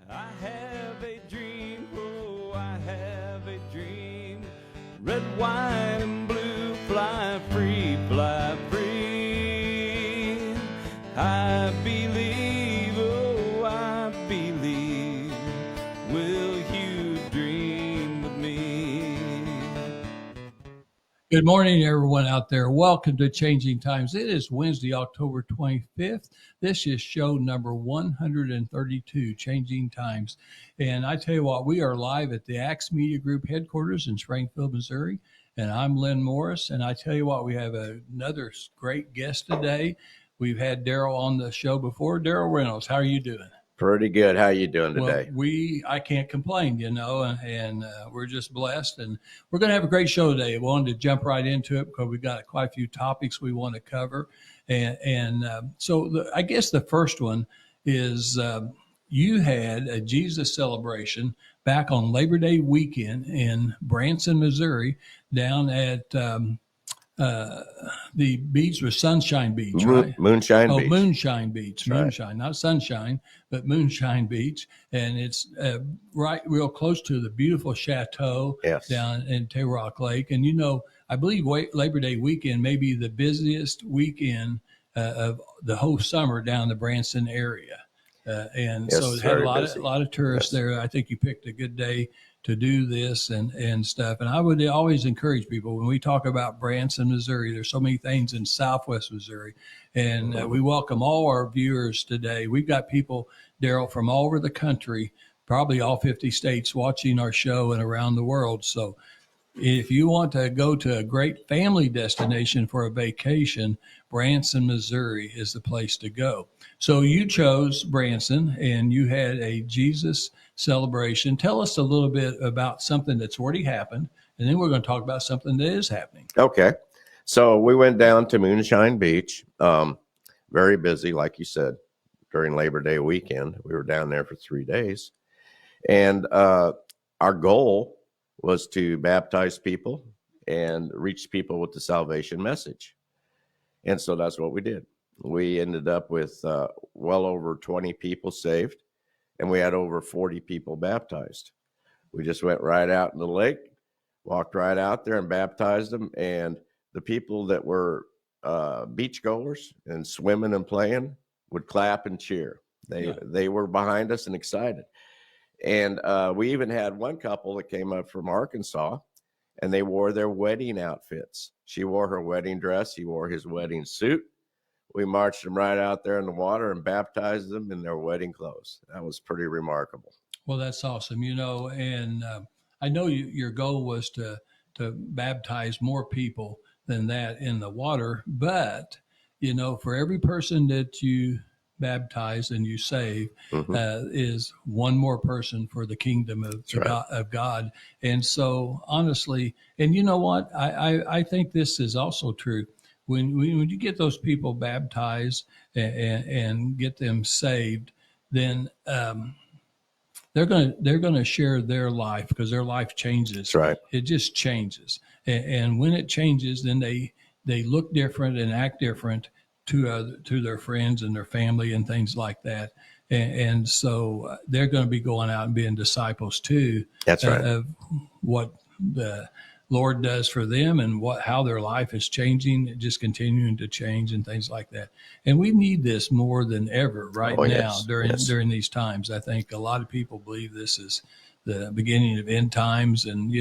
I have a dream, oh, I have a dream. Red, white, and blue, fly free, fly free. I believe, oh, I believe. Will you dream with me? Good morning, everyone out there. Welcome to Changing Times. It is Wednesday, October 25th. This is show number 132, Changing Times. And I tell you what, we are live at the Axe Media Group headquarters in Springfield, Missouri. And I'm Lynn Morris. And I tell you what, we have another great guest today. We've had Daryl on the show before. Daryl Reynolds, how are you doing? Pretty good. How are you doing today? Well, I can't complain, and we're just blessed, and we're going to have a great show today. I wanted to jump right into it because we've got quite a few topics we want to cover, so I guess the first one is you had a Jesus celebration back on Labor Day weekend in Branson, Missouri, down at the beach was Sunshine Beach, right? Moonshine Beach. Moonshine Beach. That's Moonshine, right. Not Sunshine, but Moonshine Beach. And it's right real close to the beautiful chateau down in Tayrock Lake. And, I believe Labor Day weekend may be the busiest weekend of the whole summer down the Branson area. So it had a lot of tourists there. I think you picked a good day to do this and stuff. And I would always encourage people when we talk about Branson, Missouri, there's so many things in Southwest Missouri. And we welcome all our viewers today. We've got people, Daryl, from all over the country, probably all 50 states watching our show and around the world. So if you want to go to a great family destination for a vacation, Branson, Missouri is the place to go. So you chose Branson and you had a Jesus celebration. Tell us a little bit about something that's already happened, and then we're going to talk about something that is happening. Okay. So we went down to Moonshine Beach. Very busy, like you said, during Labor Day weekend. We were down there for 3 days. And our goal was to baptize people and reach people with the salvation message. And so that's what we did. We ended up with well over 20 people saved, and we had over 40 people baptized. We just went right out in the lake, walked right out there and baptized them. And the people that were beachgoers and swimming and playing would clap and cheer. They were behind us and excited. And we even had one couple that came up from Arkansas, and they wore their wedding outfits. She wore her wedding dress. He wore his wedding suit. We marched them right out there in the water and baptized them in their wedding clothes. That was pretty remarkable. Well, that's awesome. And I know your goal was to baptize more people than that in the water. But, for every person that you baptize and you save is one more person for the kingdom of God. And so honestly, and you know what, I think this is also true. When you get those people baptized and get them saved, then they're going to share their life because their life changes. That's right. It just changes. And when it changes, then they look different and act different to their friends and their family and things like that. And so they're going to be going out and being disciples too. That's right. Of what the Lord does for them and how their life is changing, just continuing to change and things like that. And we need this more than ever now during these times. I think a lot of people believe this is the beginning of end times, and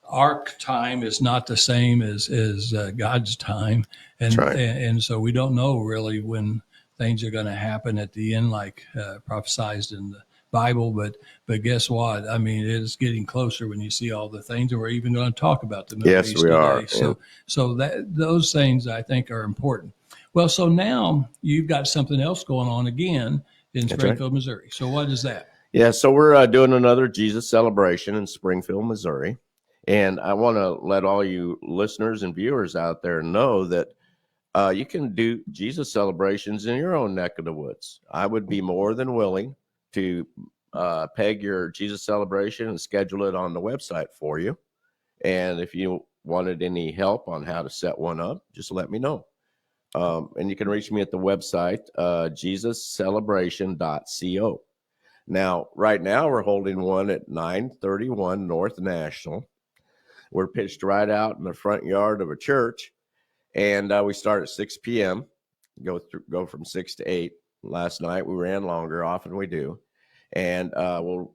our time is not the same as God's time. And, right. and so we don't know really when things are going to happen at the end, like prophesied in the Bible. But guess what? I mean, it is getting closer when you see all the things, and we're even going to talk about the Middle East today. Are. So those things I think are important. Well, so now you've got something else going on again in Springfield, Missouri. So what is that? Yeah, so we're doing another Jesus celebration in Springfield, Missouri. And I want to let all you listeners and viewers out there know that you can do Jesus celebrations in your own neck of the woods. I would be more than willing to peg your Jesus celebration and schedule it on the website for you. And if you wanted any help on how to set one up, just let me know. And you can reach me at the website, jesuscelebration.co. Now, right now, we're holding one at 931 North National. We're pitched right out in the front yard of a church, and we start at 6 p.m., go from 6 to 8. Last night, we ran longer, often we do. And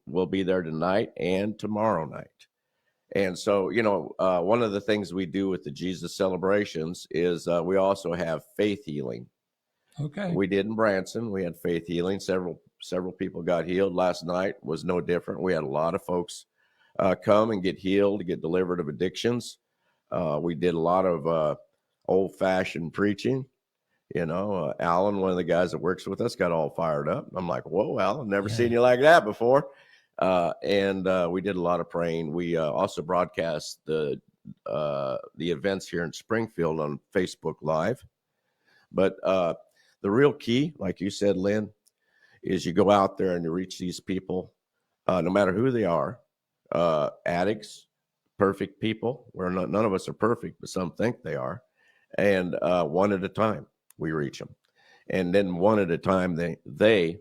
we'll be there tonight and tomorrow night. And so, one of the things we do with the Jesus celebrations is we also have faith healing. Okay. We did in Branson. We had faith healing. Several people got healed. Last night was no different. We had a lot of folks come and get healed, get delivered of addictions. We did a lot of old-fashioned preaching. Alan, one of the guys that works with us, got all fired up. I'm like, whoa, Alan, never seen you like that before. And we did a lot of praying. We also broadcast the events here in Springfield on Facebook Live. But the real key, like you said, Lynn, is you go out there and you reach these people, no matter who they are, addicts, perfect people. None of us are perfect, but some think they are. And one at a time, we reach them. And then one at a time, they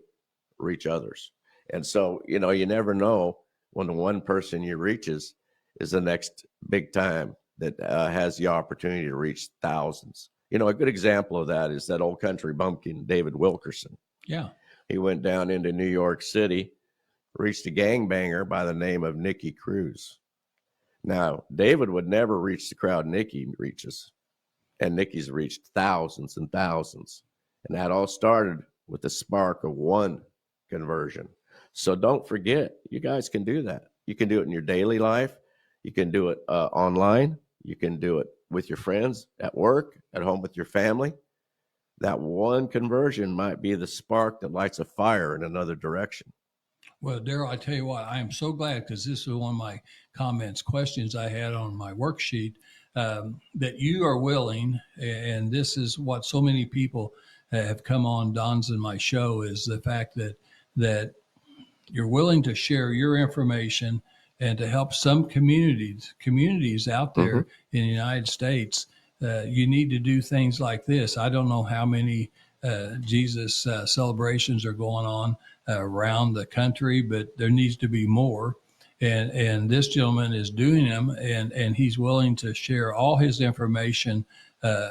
reach others. And so, you never know when the one person you reaches is the next big time that has the opportunity to reach thousands. A good example of that is that old country bumpkin, David Wilkerson. Yeah. He went down into New York City, reached a gangbanger by the name of Nicky Cruz. Now, David would never reach the crowd Nicky reaches, and Nicky's reached thousands and thousands. And that all started with the spark of one conversion. So don't forget, you guys can do that. You can do it in your daily life. You can do it online. You can do it with your friends, at work, at home with your family. That one conversion might be the spark that lights a fire in another direction. Well, Daryl, I tell you what, I am so glad, because this is one of my questions I had on my worksheet, that you are willing, and this is what so many people have come on Don's and my show, is the fact that you're willing to share your information and to help some communities out there in the United States. You need to do things like this. I don't know how many Jesus celebrations are going on around the country, but there needs to be more. And this gentleman is doing them, and he's willing to share all his information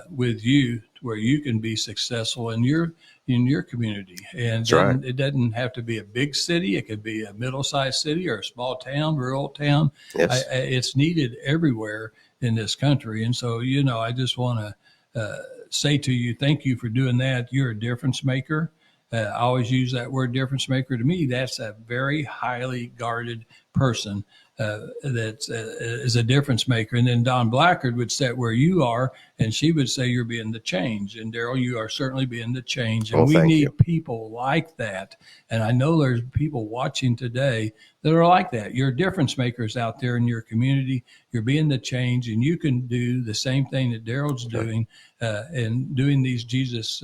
with you, where you can be successful in your community. And right. It doesn't have to be a big city. It could be a middle-sized city or a small town, rural town. Yes. It's needed everywhere in this country. And so, I just want to say to you, thank you for doing that. You're a difference maker. I always use that word difference maker. To me, that's a very highly guarded person that is a difference maker. And then Don Blackard would sit where you are, and she would say you're being the change. And Daryl, you are certainly being the change. And we need people like that. And I know there's people watching today that are like that. You're difference makers out there in your community. You're being the change, and you can do the same thing that Daryl's doing and doing these Jesus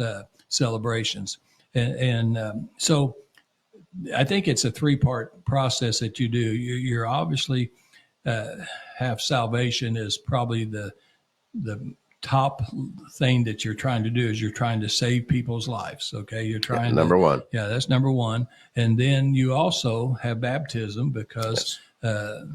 celebrations. So I think it's a 3-part process that you do. You're obviously have salvation is probably the top thing that you're trying to do, is you're trying to save people's lives. Okay. You're trying number one. Yeah, that's number one. And then you also have baptism, because a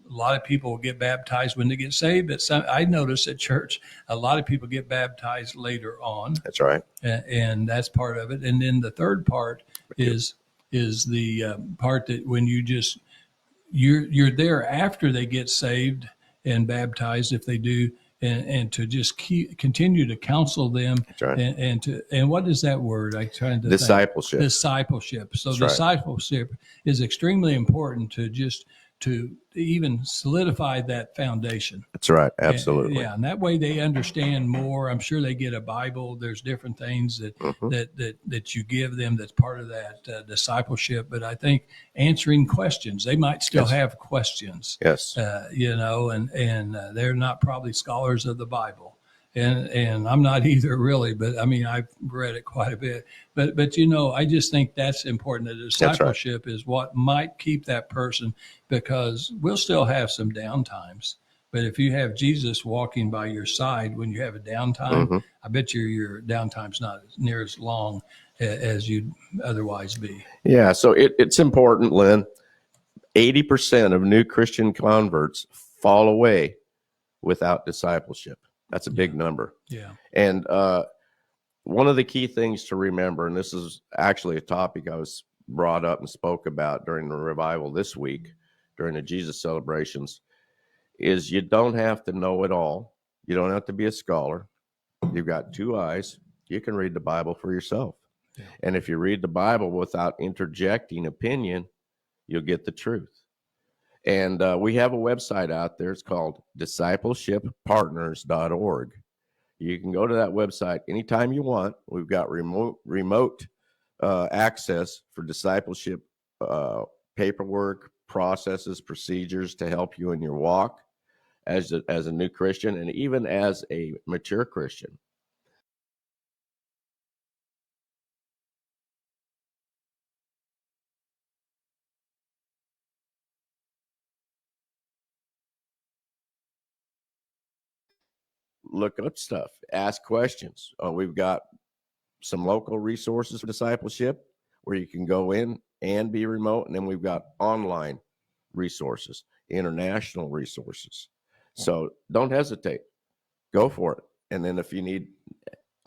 lot of people get baptized when they get saved. But I notice at church, a lot of people get baptized later on. That's right. And that's part of it. And then the third part is the part that when you're there after they get saved and baptized, if they do, and to just continue to counsel them. That's right. And what is that word? I trying to discipleship. Think. Discipleship. So That's discipleship is extremely important to even solidify that foundation. That's right. Absolutely. And that way they understand more. I'm sure they get a Bible. There's different things that you give them that's part of that discipleship. But I think answering questions, they might still have questions. Yes. And they're not probably scholars of the Bible. And I'm not either, really, but I mean, I've read it quite a bit. But I just think that's important. The discipleship is what might keep that person, because we'll still have some downtimes. But if you have Jesus walking by your side when you have a downtime, I bet your downtime's not near as long as you'd otherwise be. Yeah, so it's important, Lynn. 80% of new Christian converts fall away without discipleship. That's a big number. Yeah. And one of the key things to remember, and this is actually a topic I was brought up and spoke about during the revival this week, during the Jesus celebrations, is you don't have to know it all. You don't have to be a scholar. You've got 2 eyes. You can read the Bible for yourself. Yeah. And if you read the Bible without interjecting opinion, you'll get the truth. And we have a website out there. It's called discipleshippartners.org. You can go to that website anytime you want. We've got remote access for discipleship paperwork, processes, procedures to help you in your walk as a new Christian and even as a mature Christian. Look up stuff, ask questions. We've got some local resources for discipleship where you can go in and be remote. And then we've got online resources, international resources. So don't hesitate. Go for it. And then if you need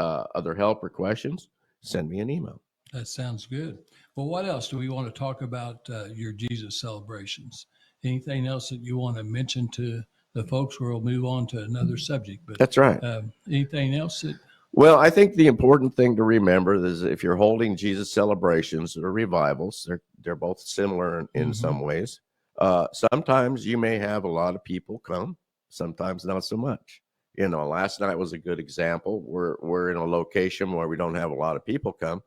other help or questions, send me an email. That sounds good. Well, what else do we want to talk about your Jesus celebrations? Anything else that you want to mention to the folks, or we'll move on to another subject? But that's right. Anything else that? Well, I think the important thing to remember is if you're holding Jesus celebrations or revivals, they're both similar in some ways. Sometimes you may have a lot of people come, sometimes not so much. You know, last night was a good example. We're in a location where we don't have a lot of people come.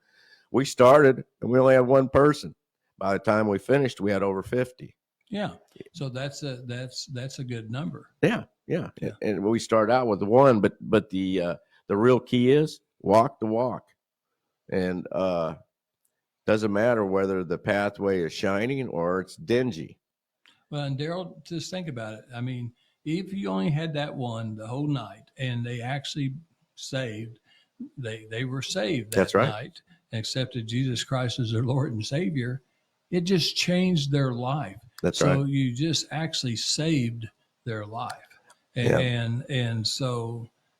We started and we only had one person. By the time we finished, we had over 50. Yeah. So that's a good number. Yeah. And we start out with one, but the real key is walk the walk. And doesn't matter whether the pathway is shining or it's dingy. Well, and Daryl, just think about it. I mean, if you only had that one the whole night and they actually saved, they were saved that night and accepted Jesus Christ as their Lord and Savior, it just changed their life. That's right. So you just actually saved their life. And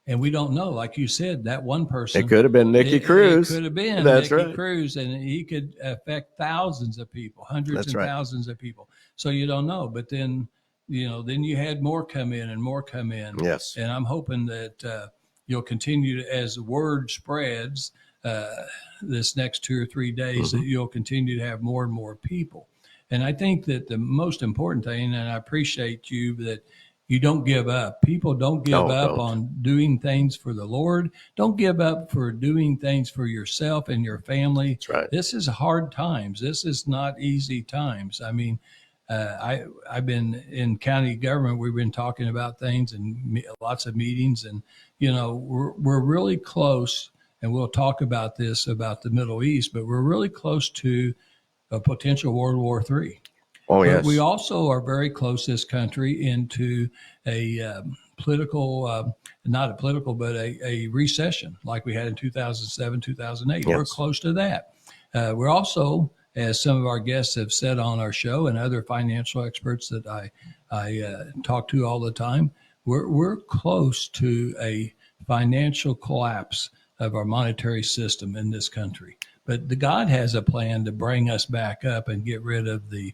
we don't know, like you said, that one person. It could have been Nicky Cruz. It could have been Nicky Cruz, and he could affect thousands of people, hundreds and thousands of people. So you don't know. But then, then you had more come in and more come in. Yes. And I'm hoping that you'll continue to, as the word spreads this next 2 or 3 days, that you'll continue to have more and more people. And I think that the most important thing, and I appreciate you, that you don't give up. People don't give up on doing things for the Lord. Don't give up for doing things for yourself and your family. That's right. This is hard times. This is not easy times. I mean, I've been in county government. We've been talking about things and lots of meetings, and we're really close. And we'll talk about this about the Middle East, but we're really close to a potential World War III. Oh, yes. But we also are very close, this country, into a political, not a political, but a recession like we had in 2007, 2008. Yes. We're close to that. We're also, as some of our guests have said on our show and other financial experts that I talk to all the time, we're close to a financial collapse of our monetary system in this country. But God has a plan to bring us back up and get rid of the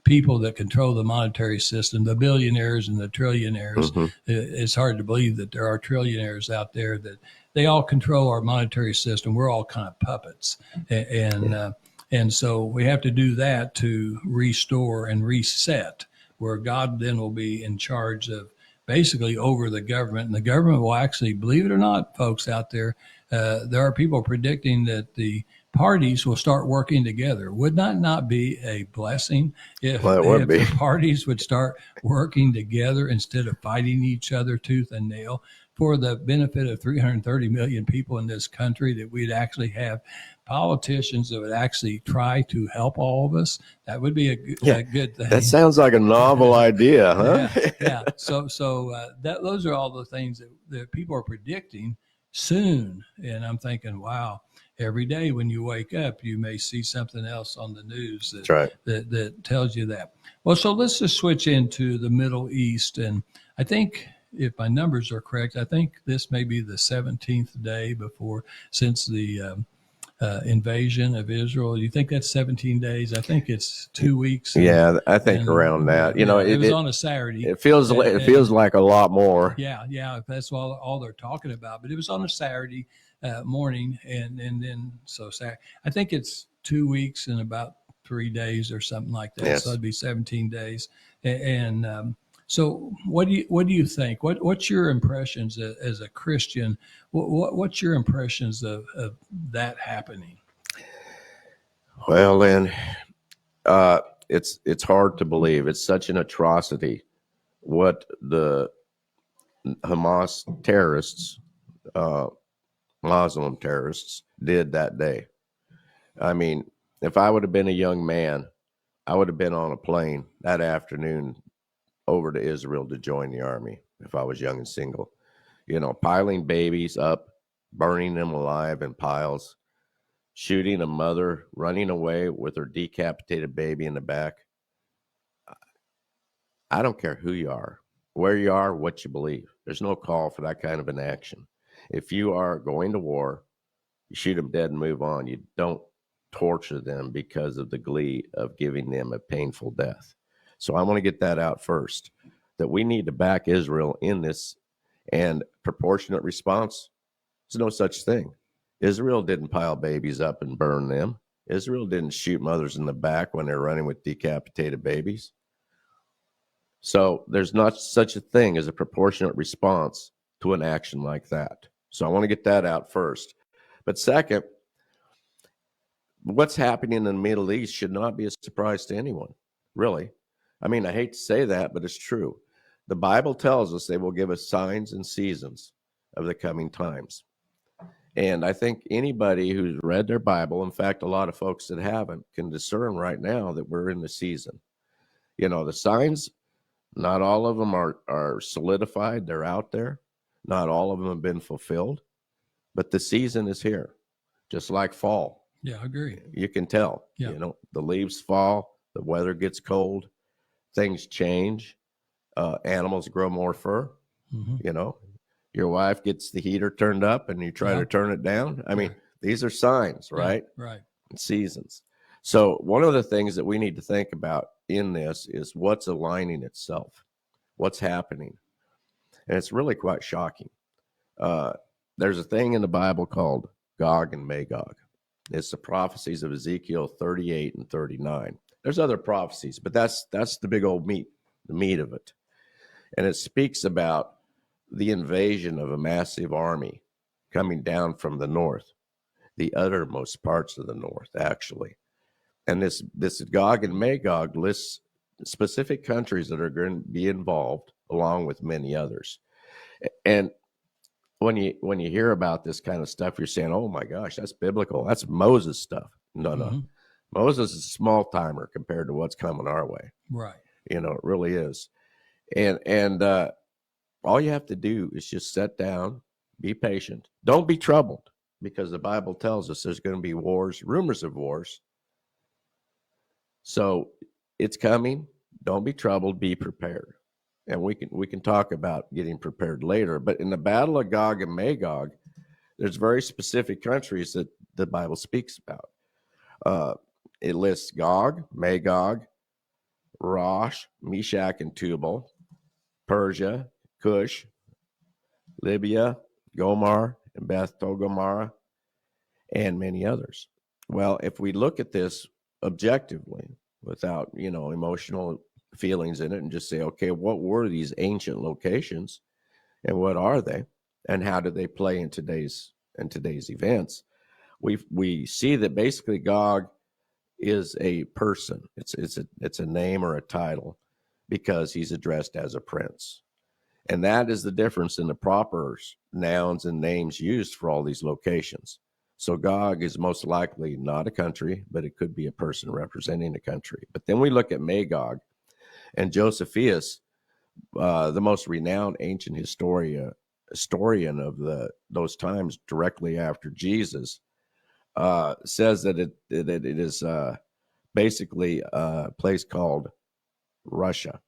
people that control the monetary system, the billionaires and the trillionaires. It's hard to believe that there are trillionaires out there that they all control our monetary system. We're all kind of puppets. And so we have to do that to restore and reset, where God then will be in charge of basically over the government. And the government will actually, believe it or not, folks out there, there are people predicting that the parties will start working together. Would that not be a blessing if the parties would start working together instead of fighting each other tooth and nail for the benefit of 330 million people in this country, that we'd actually have politicians that would actually try to help all of us? That would be a good thing. That sounds like a novel idea, huh? Yeah. So those are all the things that people are predicting. soon. And I'm thinking, wow, every day when you wake up, you may see something else on the news That's right. that tells you that. Well, so let's just switch into the Middle East. And I think if my numbers are correct, I think this may be the 17th day since the invasion of Israel. You think that's 17 days? I think it's 2 weeks. Yeah, I think around that. You know, it was on a Saturday. It feels like a lot more. Yeah, that's all they're talking about. But it was on a Saturday morning, and then so Saturday. I think it's 2 weeks and about 3 days or something like that. Yes. So it'd be 17 days. And so what do you think? What's your impressions as a Christian? What's your impressions of that happening? Well, Lynn, it's hard to believe. It's such an atrocity what the Hamas terrorists, Muslim terrorists, did that day. I mean, if I would have been a young man, I would have been on a plane that afternoon over to Israel to join the army if I was young and single. You know, piling babies up, burning them alive in piles, shooting a mother, running away with her decapitated baby in the back. I don't care who you are, where you are, what you believe. There's no call for that kind of an action. If you are going to war, you shoot them dead and move on. You don't torture them because of the glee of giving them a painful death. So I want to get that out first, that we need to back Israel in this, and proportionate response. There's no such thing. Israel didn't pile babies up and burn them. Israel didn't shoot mothers in the back when they're running with decapitated babies. So there's not such a thing as a proportionate response to an action like that. So I want to get that out first. But second, what's happening in the Middle East should not be a surprise to anyone, really. I mean, I hate to say that, but it's true. The Bible tells us they will give us signs and seasons of the coming times. And I think anybody who's read their Bible, in fact, a lot of folks that haven't, can discern right now that we're in the season. You know, the signs, not all of them are solidified. They're out there. Not all of them have been fulfilled. But the season is here, just like fall. Yeah, I agree. You can tell. Yeah. You know, the leaves fall, the weather gets cold, things change, animals grow more fur. Mm-hmm. You know, your wife gets the heater turned up and you try to turn it down. I mean, these are signs, right? Yeah, right. And seasons. So one of the things that we need to think about in this is what's aligning itself, what's happening. And it's really quite shocking. There's a thing in the Bible called Gog and Magog. It's the prophecies of Ezekiel 38 and 39. There's other prophecies, but that's the big old meat, the meat of it. And it speaks about the invasion of a massive army coming down from the north, the uttermost parts of the north, actually. And this Gog and Magog lists specific countries that are going to be involved, along with many others. And when you hear about this kind of stuff, you're saying, "Oh my gosh, that's biblical. That's Moses stuff." No. Mm-hmm. Moses is a small timer compared to what's coming our way. Right. You know, it really is. And all you have to do is just sit down, be patient. Don't be troubled, because the Bible tells us there's going to be wars, rumors of wars. So it's coming. Don't be troubled. Be prepared. And we can talk about getting prepared later. But in the battle of Gog and Magog, there's very specific countries that the Bible speaks about. It lists Gog, Magog, Rosh, Meshach, and Tubal, Persia, Cush, Libya, Gomar, and Beth Togarmah, and many others. Well, if we look at this objectively, without emotional feelings in it, and just say, okay, what were these ancient locations, and what are they, and how do they play in today's events? We see that basically Gog is a person. It's a name or a title, because he's addressed as a prince. And that is the difference in the proper nouns and names used for all these locations. So Gog is most likely not a country, but it could be a person representing a country. But then we look at Magog, and Josephus, the most renowned ancient historian of those times directly after Jesus, says that it is basically a place called Russia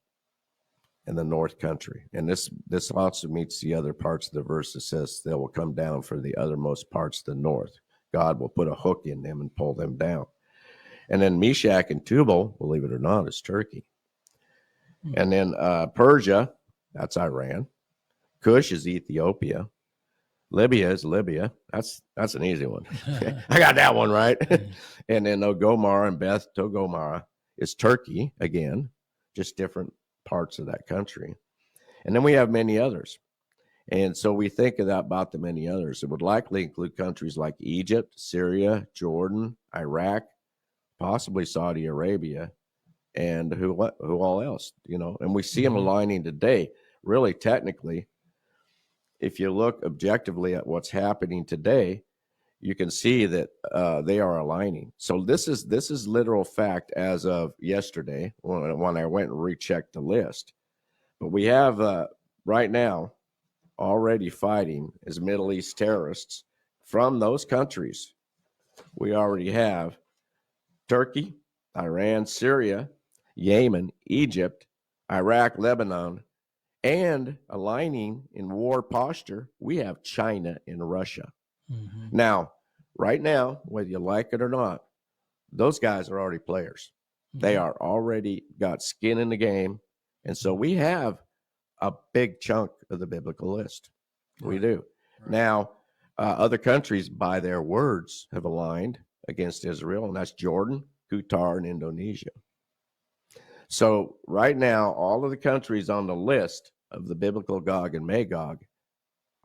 in the North Country. And this also meets the other parts of the verse that says they will come down for the othermost parts of the north. God will put a hook in them and pull them down. And then Meshach and Tubal, believe it or not, is Turkey. And then Persia, that's Iran. Cush is Ethiopia. Libya is Libya. That's an easy one. I got that one right. And then Gomorrah and Beth Togarmah is Turkey again, just different parts of that country. And then we have many others. And so we think about the many others. It would likely include countries like Egypt, Syria, Jordan, Iraq, possibly Saudi Arabia, and who all else, and we see them aligning today. Really, technically, if you look objectively at what's happening today, you can see that they are aligning. So this is literal fact as of yesterday when I went and rechecked the list. But we have right now already fighting as Middle East terrorists from those countries. We already have Turkey, Iran, Syria, Yemen, Egypt, Iraq, Lebanon, and aligning in war posture, we have China and Russia. Now, right now, whether you like it or not, those guys are already players. They are already got skin in the game. And so we have a big chunk of the biblical list. We do. Now, other countries, by their words, have aligned against Israel, and that's Jordan, Qatar, and Indonesia. So right now, all of the countries on the list of the biblical Gog and Magog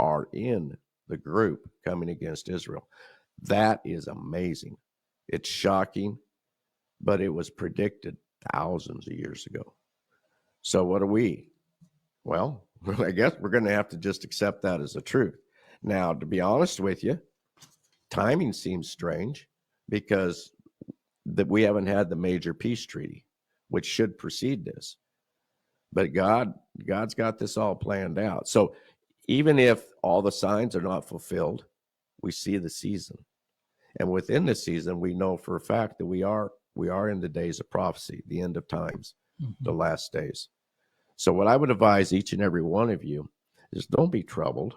are in the group coming against Israel. That is amazing. It's shocking, but it was predicted thousands of years ago. So what are we? Well, I guess we're going to have to just accept that as a truth. Now, to be honest with you, timing seems strange because we haven't had the major peace treaty, which should precede this. But God's got this all planned out. So even if all the signs are not fulfilled, we see the season. And within the season, we know for a fact that we are in the days of prophecy, the end of times, the last days. So what I would advise each and every one of you is don't be troubled.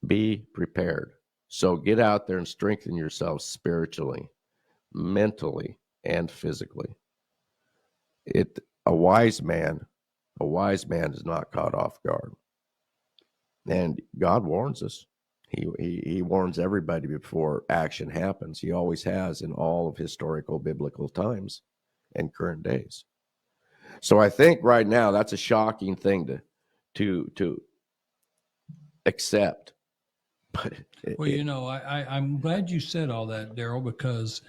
Be prepared. So get out there and strengthen yourselves spiritually, mentally, and physically. A wise man is not caught off guard. And God warns us. He warns everybody before action happens. He always has in all of historical biblical times and current days. So I think right now that's a shocking thing to accept. But I'm glad you said all that, Daryl, because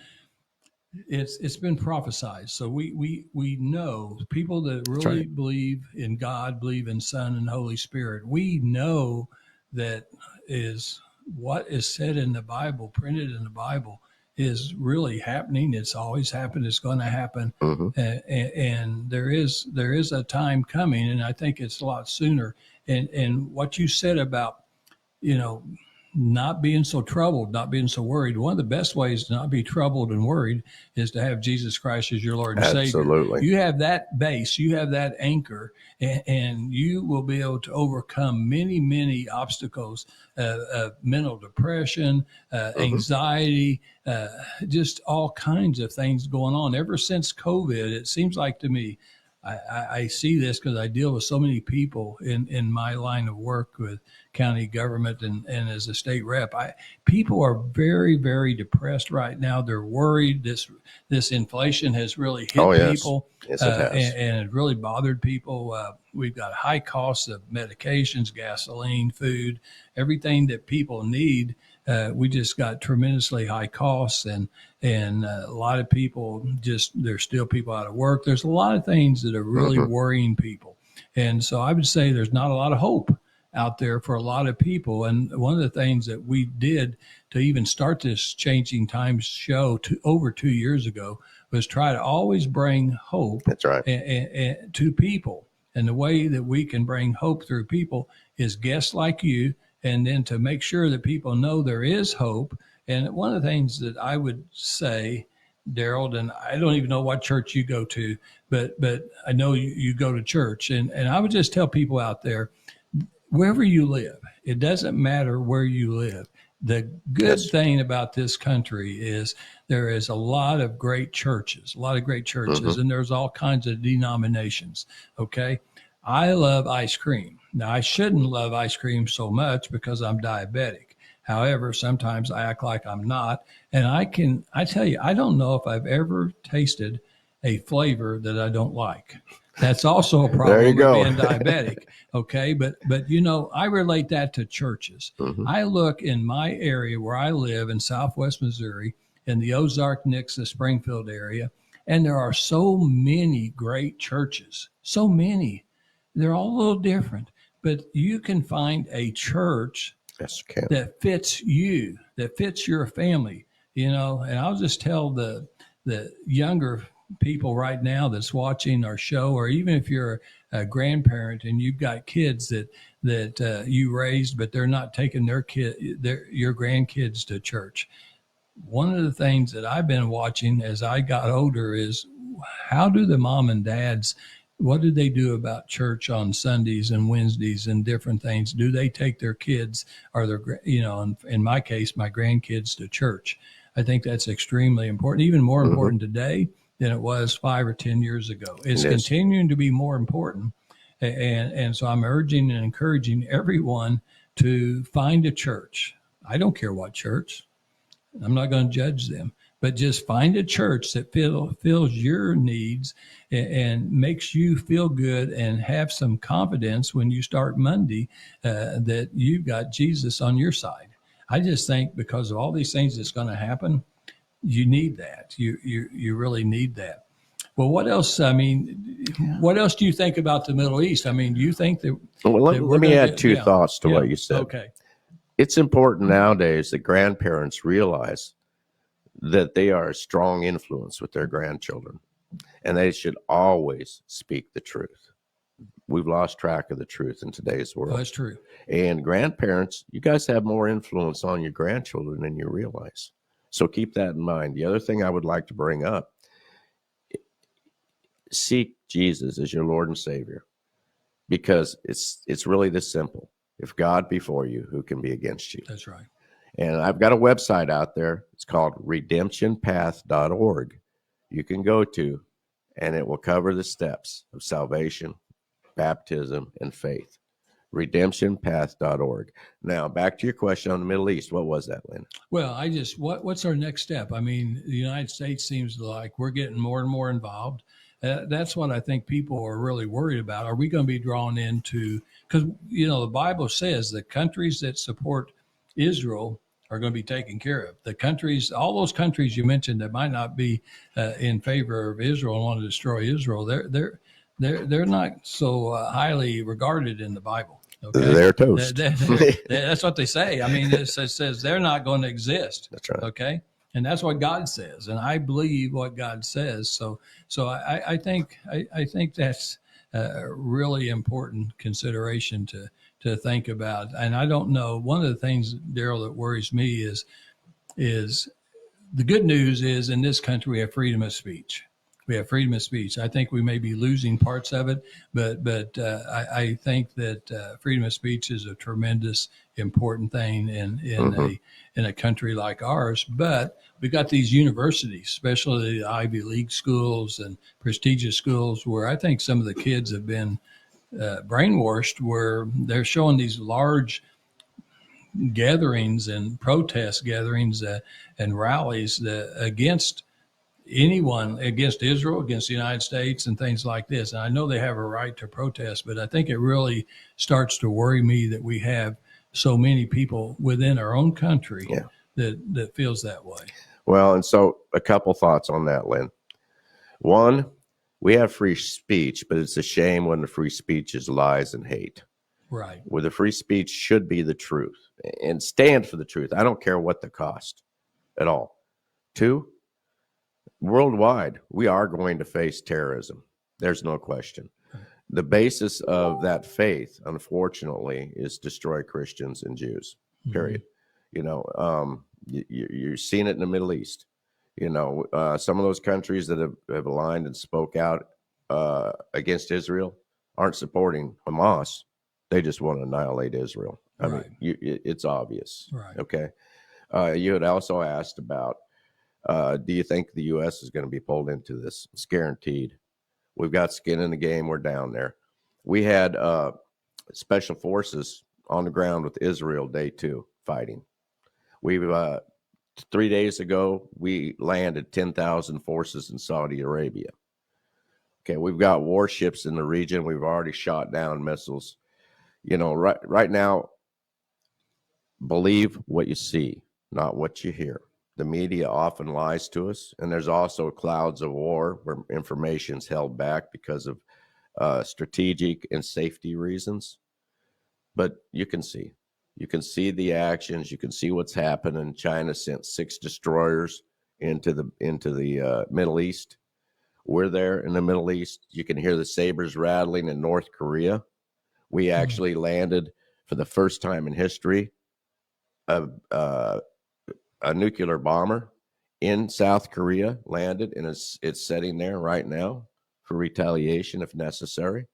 it's been prophesied. So we know people that really believe in God, believe in Son and Holy Spirit. We know that is what is said in the Bible, printed in the Bible, is really happening. It's always happened. It's going to happen. And there is a time coming, and I think it's a lot sooner. And what you said about, not being so troubled, not being so worried. One of the best ways to not be troubled and worried is to have Jesus Christ as your Lord and Savior. Absolutely. You have that base, you have that anchor, and you will be able to overcome many, many obstacles, mental depression, anxiety, just all kinds of things going on. Ever since COVID, it seems like to me, I see this because I deal with so many people in my line of work with county government and as a state rep. People are very, very depressed right now. They're worried. This inflation has really hit people. Yes, it has. And it really bothered people. We've got high costs of medications, gasoline, food, everything that people need. We just got tremendously high costs, and a lot of people there's still people out of work. There's a lot of things that are really worrying people. And so I would say there's not a lot of hope out there for a lot of people. And one of the things that we did to even start this Changing Times show over 2 years ago was try to always bring hope. That's right. And to people. And the way that we can bring hope through people is guests like you, and then to make sure that people know there is hope. And one of the things that I would say, Daryl, and I don't even know what church you go to, but I know you go to church. And I would just tell people out there, wherever you live, it doesn't matter where you live. The good thing about this country is there is a lot of great churches, and there's all kinds of denominations. Okay. I love ice cream. Now, I shouldn't love ice cream so much because I'm diabetic. However, sometimes I act like I'm not. And I tell you, I don't know if I've ever tasted a flavor that I don't like. That's also a problem with being diabetic. Okay. But, I relate that to churches. I look in my area where I live in Southwest Missouri, in the Ozark, Nixa, Springfield area, and there are so many great churches, so many. They're all a little different, but you can find a church that fits you, that fits your family, and I'll just tell the younger people right now that's watching our show, or even if you're a grandparent and you've got kids that you raised, but they're not taking your grandkids to church. One of the things that I've been watching as I got older is how do the mom and dads, what do they do about church on Sundays and Wednesdays and different things? Do they take their kids or in my case, my grandkids to church? I think that's extremely important, even more important today than it was 5 or 10 years ago. It's continuing to be more important. And so I'm urging and encouraging everyone to find a church. I don't care what church. I'm not going to judge them, but just find a church that fills your needs and makes you feel good and have some confidence when you start Monday that you've got Jesus on your side. I just think because of all these things that's going to happen, you need that. You really need that. Well, what else? I mean, what else do you think about the Middle East? I mean, do you think that? Well, let me add two thoughts to what you said. Okay. It's important nowadays that grandparents realize that they are a strong influence with their grandchildren, and they should always speak the truth. We've lost track of the truth in today's world. Oh, that's true. And grandparents, you guys have more influence on your grandchildren than you realize. So keep that in mind. The other thing I would like to bring up, seek Jesus as your Lord and Savior, because it's really this simple. If God be for you, who can be against you? That's right. And I've got a website out there. It's called redemptionpath.org. You can go to, and it will cover the steps of salvation, baptism, and faith. Redemptionpath.org. Now, back to your question on the Middle East. What was that, Lynn? Well, what's our next step? I mean, the United States seems like we're getting more and more involved. That's what I think people are really worried about. Are we going to be drawn into, because, the Bible says the countries that support Israel are going to be taken care of. The countries, all those countries you mentioned that might not be in favor of Israel and want to destroy Israel, they're not so highly regarded in the Bible. Okay? They're toast. That's what they say. I mean, it says they're not going to exist. That's right. Okay. And that's what God says. And I believe what God says. So I think that's a really important consideration to think about. And I don't know, one of the things, Daryl, that worries me is the good news is in this country, we have freedom of speech. We have freedom of speech. I think we may be losing parts of it, but I think that freedom of speech is a tremendous important thing in a country like ours. But we got these universities, especially the Ivy League schools and prestigious schools, where I think some of the kids have been brainwashed, where they're showing these large gatherings and protest gatherings and rallies against anyone, against Israel, against the United States and things like this. And I know they have a right to protest, but I think it really starts to worry me that we have so many people within our own country that feels that way. Well, and so a couple thoughts on that, Lynn. One, we have free speech, but it's a shame when the free speech is lies and hate. Right. Where the free speech should be the truth and stand for the truth. I don't care what the cost at all. Two, worldwide, we are going to face terrorism. There's no question. the basis of that faith, unfortunately, is destroy Christians and Jews, period. You're seeing it in the Middle East. Some of those countries that have aligned and spoke out against Israel aren't supporting Hamas. They just want to annihilate Israel. I mean, it's obvious. Right. Okay. You had also asked about, do you think the U.S. is going to be pulled into this? It's guaranteed. We've got skin in the game. We're down there. We had special forces on the ground with Israel day 2 fighting. We've 3 days ago, we landed 10,000 forces in Saudi Arabia. Okay, we've got warships in the region. We've already shot down missiles. Right now, believe what you see, not what you hear. The media often lies to us, and there's also clouds of war where information's held back because of strategic and safety reasons. But you can see the actions. You can see what's happening. China sent 6 destroyers into the Middle East. We're there in the Middle East. You can hear the sabers rattling in North Korea. We actually landed for the first time in history a nuclear bomber in South Korea landed, and it's sitting there right now for retaliation if necessary.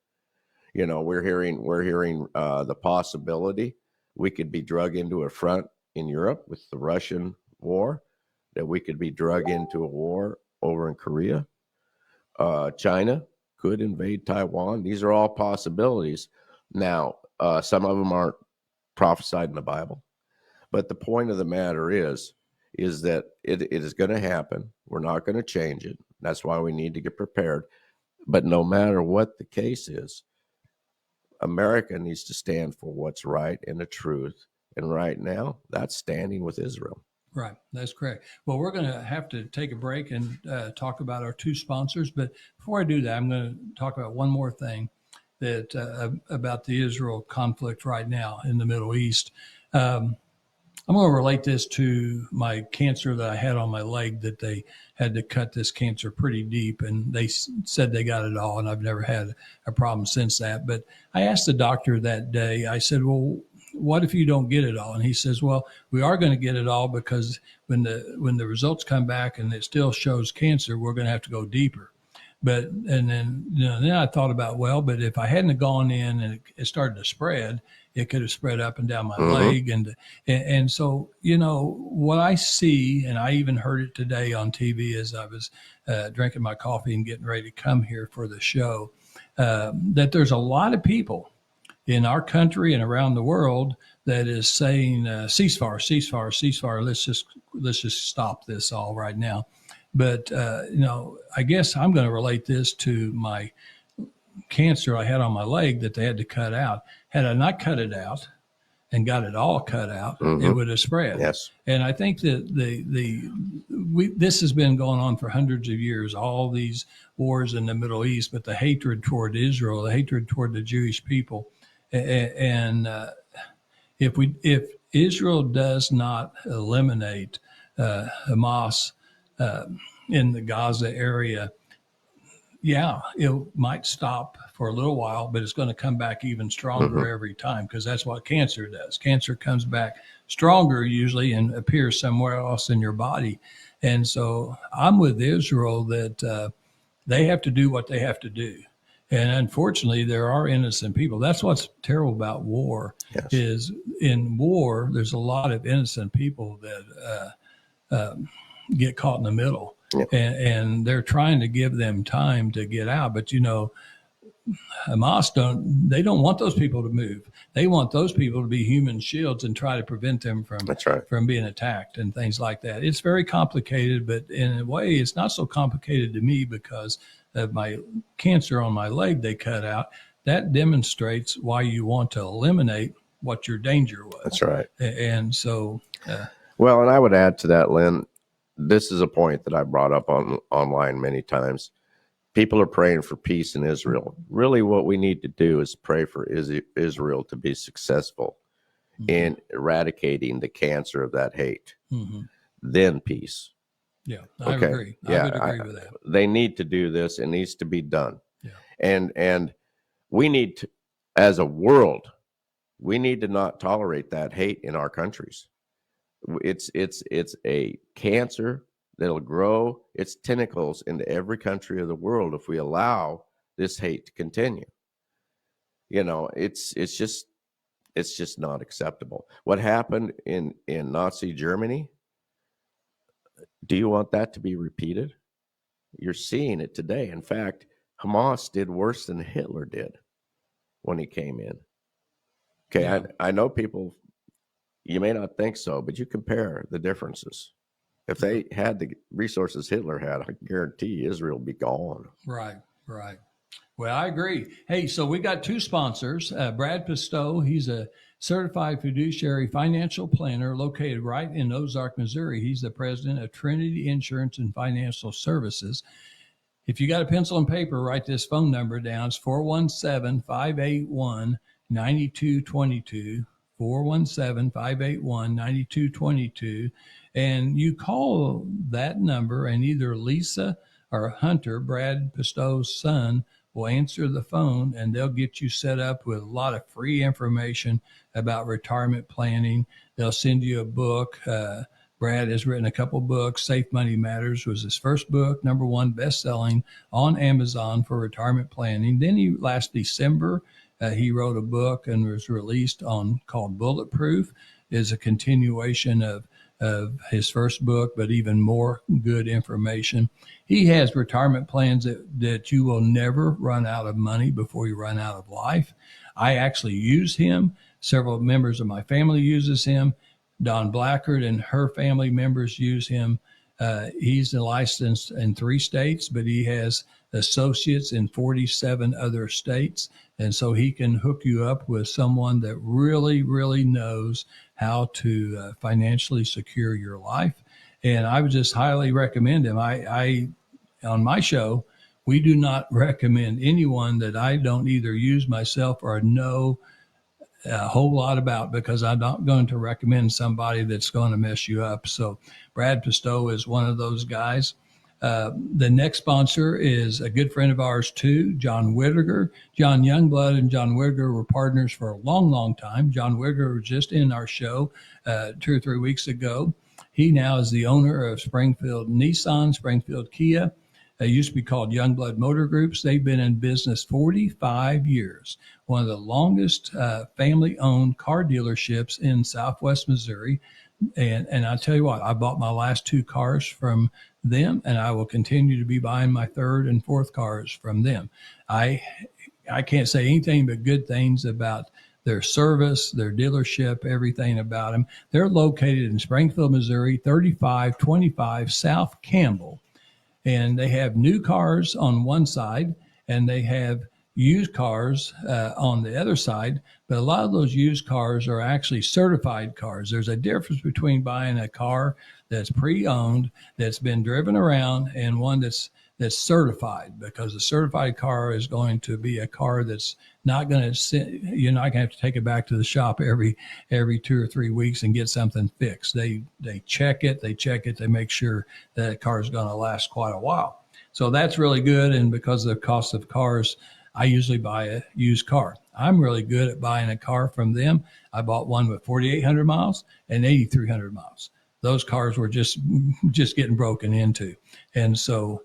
We're hearing the possibility we could be drug into a front in Europe with the Russian war, that we could be drug into a war over in Korea. China could invade Taiwan. These are all possibilities. Now, some of them aren't prophesied in the Bible, but the point of the matter is that it is going to happen. We're not going to change it. That's why we need to get prepared. But no matter what the case is, America needs to stand for what's right and the truth. And right now, that's standing with Israel. Right. That's correct. Well, we're going to have to take a break and talk about our 2 sponsors. But before I do that, I'm going to talk about one more thing that about the Israel conflict right now in the Middle East. I'm going to relate this to my cancer that I had on my leg, that they had to cut this cancer pretty deep, and they said they got it all, and I've never had a problem since that. But I asked the doctor that day, I said, well, what if you don't get it all? And he says, well, we are going to get it all, because when the results come back and it still shows cancer, we're going to have to go deeper. And then I thought about, well, but if I hadn't gone in and it started to spread, it could have spread up and down my leg. And so, what I see, and I even heard it today on TV as I was drinking my coffee and getting ready to come here for the show, that there's a lot of people in our country and around the world that is saying, ceasefire. Let's just stop this all right now. But, I guess I'm going to relate this to my cancer I had on my leg that they had to cut out. Had I not cut it out and got it all cut out, it would have spread. Yes. And I think that this has been going on for hundreds of years, all these wars in the Middle East, but the hatred toward Israel, the hatred toward the Jewish people. And if Israel does not eliminate Hamas in the Gaza area, it might stop for a little while, but it's going to come back even stronger every time, because that's what cancer does. Cancer comes back stronger usually and appears somewhere else in your body. And so I'm with Israel that they have to do what they have to do. And unfortunately, there are innocent people. That's what's terrible about war. Yes. Is in war, there's a lot of innocent people that get caught in the middle. Yeah. And they're trying to give them time to get out. But, Hamas don't want those people to move. They want those people to be human shields and try to prevent them from being attacked and things like that. It's very complicated, but in a way, it's not so complicated to me because of my cancer on my leg they cut out. That demonstrates why you want to eliminate what your danger was. That's right. And so. Well, and I would add to that, Lynn, this is a point that I brought up online many times. People are praying for peace in Israel. Really, what we need to do is pray for Israel to be successful in eradicating the cancer of that hate. Then peace. Yeah, I agree. I would agree with that. They need to do this. It needs to be done. Yeah. And we need to, as a world, we need to not tolerate that hate in our countries. It's a cancer that'll grow its tentacles into every country of the world if we allow this hate to continue. You know, it's just not acceptable. What happened in Nazi Germany? Do you want that to be repeated? You're seeing it today. In fact, Hamas did worse than Hitler did when he came in. Okay, yeah. I know people, you may not think so, but you compare the differences. If they had the resources Hitler had, I guarantee Israel would be gone. Right. Well, I agree. Hey, so we got two sponsors. Brad Pistow, he's a certified fiduciary financial planner located right in Ozark, Missouri. He's the president of Trinity Insurance and Financial Services. If you got a pencil and paper, write this phone number down. It's 417-581-9222, 417-581-9222. And you call that number, and either Lisa or Hunter, Brad Pistow's son, will answer the phone, and they'll get you set up with a lot of free information about retirement planning. They'll send you a book. Brad has written a couple books. Safe Money Matters was his first book, #1 best-selling on Amazon for retirement planning. Then last December, he wrote a book and was released called Bulletproof. Is a continuation of his first book, but even more good information. He has retirement plans that you will never run out of money before you run out of life. I actually use him. Several members of my family uses him. Don Blackard and her family members use him. He's licensed in 3 states, but he has associates in 47 other states. And so he can hook you up with someone that really, really knows how to financially secure your life. And I would just highly recommend him. I on my show, we do not recommend anyone that I don't either use myself or know a whole lot about, because I'm not going to recommend somebody that's going to mess you up. So Brad Pistow is one of those guys. The next sponsor is a good friend of ours too, John Whittaker. John Youngblood and John Whittaker were partners for a long, long time. John Whittaker was just in our show 2 or 3 weeks ago. He now is the owner of Springfield Nissan, Springfield Kia. They used to be called Youngblood Motor Groups. They've been in business 45 years, one of the longest family-owned car dealerships in Southwest Missouri. And I'll tell you what, I bought my last 2 cars from them, and I will continue to be buying my 3rd and 4th cars from them. I can't say anything but good things about their service, their dealership, everything about them. They're located in Springfield, Missouri, 3525 South Campbell. And they have new cars on one side, and they have used cars on the other side. But a lot of those used cars are actually certified cars. There's a difference between buying a car that's pre-owned, that's been driven around, and one that's certified, because a certified car is going to be a car that's not going to sit, you're not going to have to take it back to the shop every 2 or 3 weeks and get something fixed. They check it, they make sure that car is going to last quite a while. So that's really good. And because of the cost of cars, I usually buy a used car. I'm really good at buying a car from them. I bought one with 4,800 miles and 8,300 miles. Those cars were just getting broken into. And so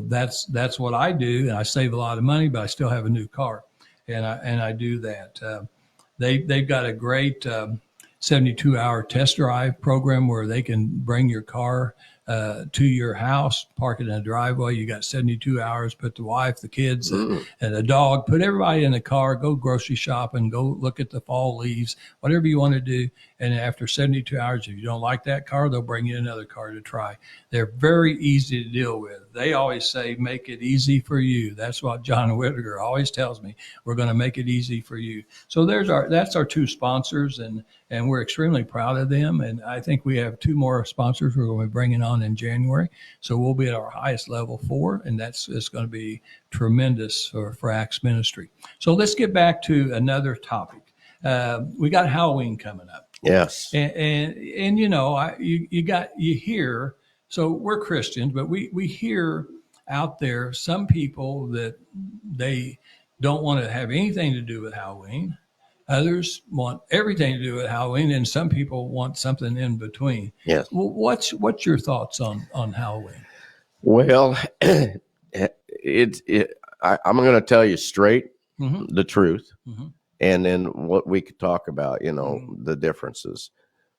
that's what I do. And I save a lot of money, but I still have a new car. And I do that. They've got a great 72-hour test drive program where they can bring your car to your house, park it in a driveway. You got 72 hours, put the wife, the kids, and the dog, put everybody in the car, go grocery shopping, go look at the fall leaves, whatever you want to do. And after 72 hours, if you don't like that car, they'll bring you another car to try. They're very easy to deal with. They always say, make it easy for you. That's what John Whittaker always tells me. We're going to make it easy for you. So that's our 2 sponsors, and we're extremely proud of them. And I think we have 2 more sponsors we're going to be bringing on in January. So we'll be at our highest level 4, and it's going to be tremendous for Acts Ministry. So let's get back to another topic. We got Halloween coming up. Yes. And you know, you hear, so we're Christians, but we hear out there some people that they don't want to have anything to do with Halloween. Others want everything to do with Halloween, and some people want something in between. Yes. Well, what's your thoughts on Halloween? Well, I'm going to tell you straight the truth, and then what we could talk about, the differences.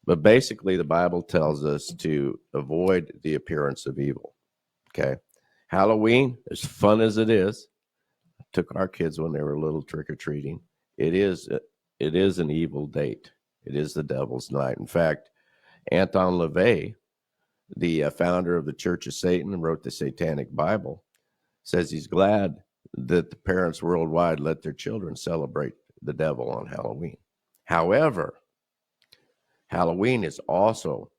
But basically, the Bible tells us to avoid the appearance of evil. Okay, Halloween, as fun as it is, I took our kids when they were little trick or treating. It is an evil date. It is the devil's night. In fact, Anton LaVey, the founder of the Church of Satan and wrote the Satanic Bible, says he's glad that the parents worldwide let their children celebrate the devil on Halloween. However, Halloween is also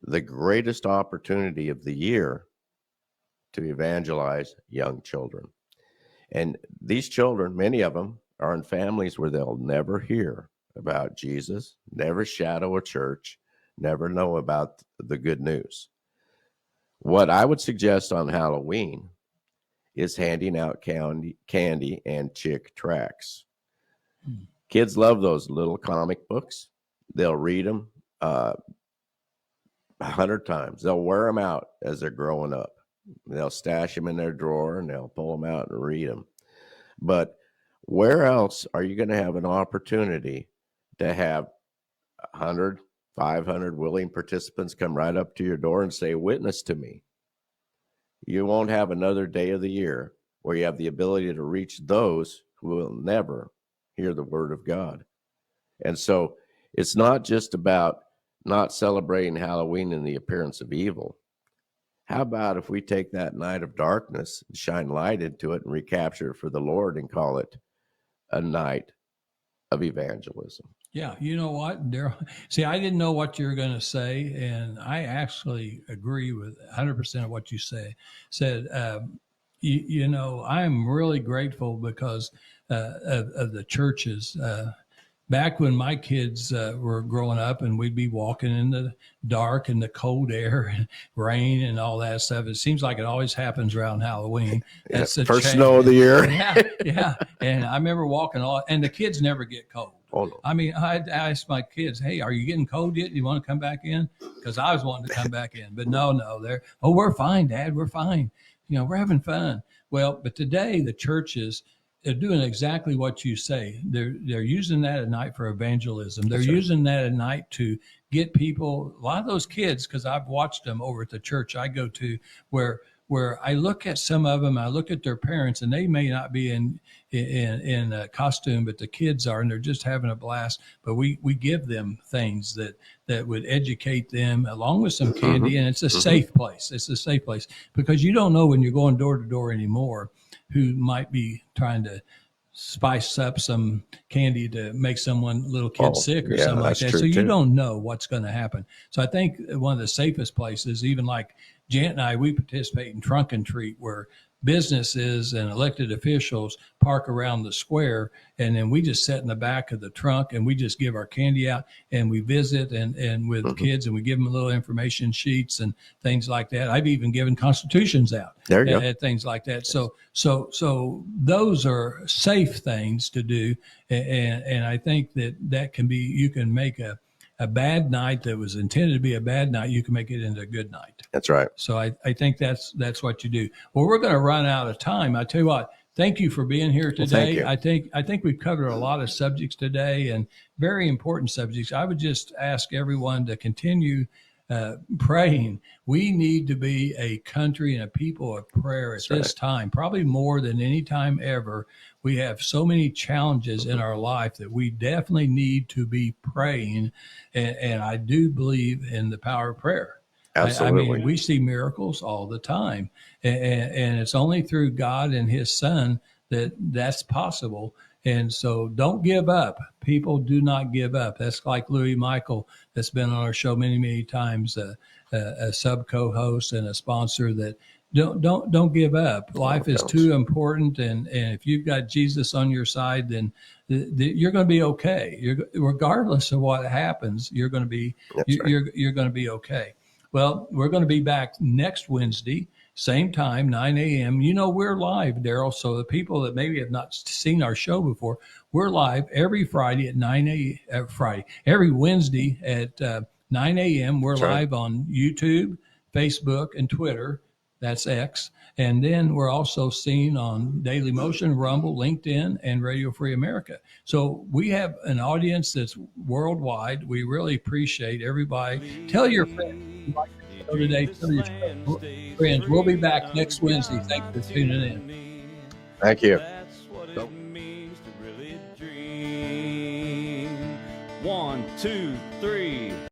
the greatest opportunity of the year to evangelize young children. And these children, many of them, are in families where they'll never hear about Jesus, never shadow a church, never know about the good news. What I would suggest on Halloween is handing out candy and Chick tracts. Kids love those little comic books. They'll read them 100 times. They'll wear them out as they're growing up. They'll stash them in their drawer and they'll pull them out and read them. But where else are you going to have an opportunity to have 100, 500 willing participants come right up to your door and say, witness to me? You won't have another day of the year where you have the ability to reach those who will never hear the word of God. And so it's not just about not celebrating Halloween in the appearance of evil. How about if we take that night of darkness and shine light into it and recapture it for the Lord and call it a night of evangelism? Yeah, you know what, Daryl? See, I didn't know what you were going to say, and I actually agree with 100% of what you said. I'm really grateful because of the churches. Back when my kids were growing up and we'd be walking in the dark and the cold air and rain and all that stuff, it seems like it always happens around Halloween. That's the first snow of the year. Yeah. And I remember walking and the kids never get cold. Oh, no. I mean, I asked my kids, hey, are you getting cold yet? Do you want to come back in? Because I was wanting to come back in. But no, we're fine, Dad. We're fine. We're having fun. Well, but today the churches, they're doing exactly what you say. They're using that at night for evangelism. They're using that at night to get people, a lot of those kids, because I've watched them over at the church I go to, where I look at some of them, I look at their parents, and they may not be in a costume, but the kids are, and they're just having a blast. But we give them things that would educate them, along with some candy, and it's a safe place. It's a safe place because you don't know when you're going door to door anymore who might be trying to spice up some candy to make little kid sick or something like that. So you don't know what's going to happen. So I think one of the safest places, even like Jan and I, we participate in Trunk and Treat, where businesses and elected officials park around the square, and then we just sit in the back of the trunk and we just give our candy out, and we visit and with kids, and we give them little information sheets and things like that. I've even given constitutions out at things like that. So those are safe things to do, and I think that can be, you can make a bad night that was intended to be a bad night, you can make it into a good night. That's right. So I think that's what you do. Well, we're going to run out of time. I tell you what, thank you for being here today. Well, thank you. I think we've covered a lot of subjects today, and very important subjects. I would just ask everyone to continue praying. We need to be a country and a people of prayer at this time, probably more than any time ever. We have so many challenges in our life that we definitely need to be praying. And I do believe in the power of prayer. Absolutely. I mean, we see miracles all the time, and it's only through God and his son that's possible. And so don't give up. People do not give up. That's like Louis Michael, that's been on our show many, many times, a sub co-host and a sponsor, that don't give up. Life is too important. And if you've got Jesus on your side, then you're going to be okay. Regardless of what happens, you're going to be, you're going to be okay. Well, we're going to be back next Wednesday. same time, 9 a.m. You know, we're live, Daryl. So the people that maybe have not seen our show before, we're live every Friday at 9 a.m. Every Wednesday at 9 a.m. We're live on YouTube, Facebook, and Twitter. That's X. And then we're also seen on Daily Motion, Rumble, LinkedIn, and Radio Free America. So we have an audience that's worldwide. We really appreciate everybody. Tell your friends you like the show today. Tell your friends. We'll be back next Wednesday. Thanks for tuning in. Thank you. That's what it means to really dream. 1, 2, 3.